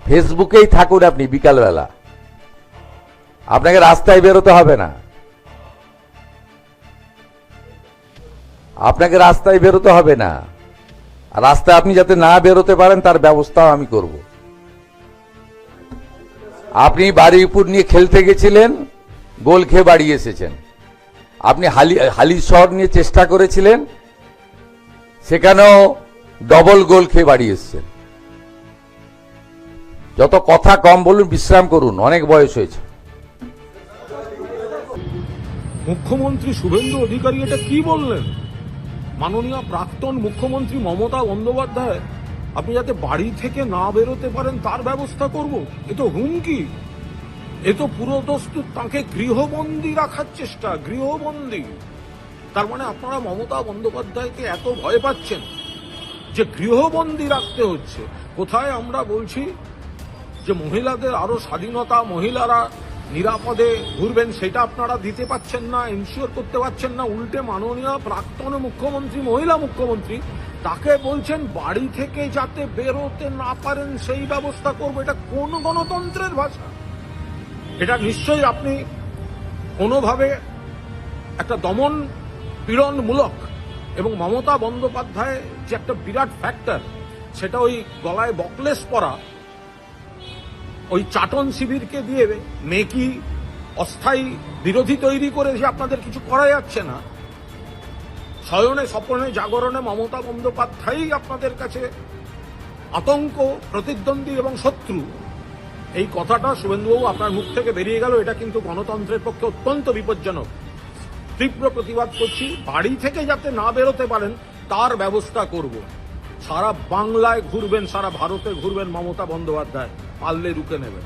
ফেসবুকেই থাকুন আপনি বিকালবেলা, আপনাকে রাস্তায় বেরোতে হবে না, আপনাকে রাস্তায় বেরোতে হবে না। রাস্তায় আপনি যাতে না বেরোতে পারেন তার ব্যবস্থাও আমি করব। আপনি বাড়ির উপর নিয়ে খেলতে গেছিলেন, গোল খেয়ে বাড়ি এসেছেন। আপনি হালি শহর নিয়ে চেষ্টা করেছিলেন, সেখানেও ডবল গোল খেয়ে বাড়ি এসেছেন। যত কথা কম বলুন, বিশ্রাম করুন, অনেক বয়স হয়েছে। মুখ্যমন্ত্রী শুভেন্দু অধিকারী এটা কি বললেন? মাননীয় প্রাক্তন মুখ্যমন্ত্রী মমতা বন্দ্যোপাধ্যায়, আপনি যাতে বাড়ি থেকে না বেরোতে পারেন তার ব্যবস্থা করব, এ তো হুমকি, এ তো পুরোদস্তুর তাকে গৃহবন্দী রাখার চেষ্টা, গৃহবন্দী। তার মানে আপনারা মমতা বন্দ্যোপাধ্যায়কে এত ভয় পাচ্ছেন যে গৃহবন্দী রাখতে হচ্ছে। কোথায় আমরা বলছি যে মহিলাদের আরো স্বাধীনতা, মহিলারা নিরাপদে ঘুরবেন, সেটা আপনারা দিতে পাচ্ছেন না, এনশিওর করতে পারছেন না। উল্টে মাননীয় প্রাক্তন মুখ্যমন্ত্রী, মহিলা মুখ্যমন্ত্রী, তাকে বলছেন বাড়ি থেকে যাতে বেরোতে না পারেন সেই ব্যবস্থা করবো। এটা কোন গণতন্ত্রের ভাষা? এটা নিশ্চয়ই আপনি কোনোভাবে একটা দমন পীড়নমূলক। এবং মমতা বন্দ্যোপাধ্যায় যে একটা বিরাট ফ্যাক্টর, সেটা ওই গলায় বকলেস পরা ওই চাটন শিবিরকে দিয়ে মেকি অস্থায়ী বিরোধী তৈরি করে যে আপনাদের কিছু করা যাচ্ছে না। শয়নে স্বপনে জাগরণে মমতা বন্দ্যোপাধ্যায়ই আপনাদের কাছে আতঙ্ক, প্রতিদ্বন্দ্বী এবং শত্রু। এই কথাটা শুভেন্দুবাবু আপনার মুখ থেকে বেরিয়ে গেল, এটা কিন্তু গণতন্ত্রের পক্ষে অত্যন্ত বিপজ্জনক। তীব্র প্রতিবাদ করছি। বাড়ি থেকে যাতে না বেরোতে পারেন তার ব্যবস্থা করব। সারা বাংলায় ঘুরবেন, সারা ভারতে ঘুরবেন মমতা বন্দ্যোপাধ্যায়, পারলে রুখে নেবেন।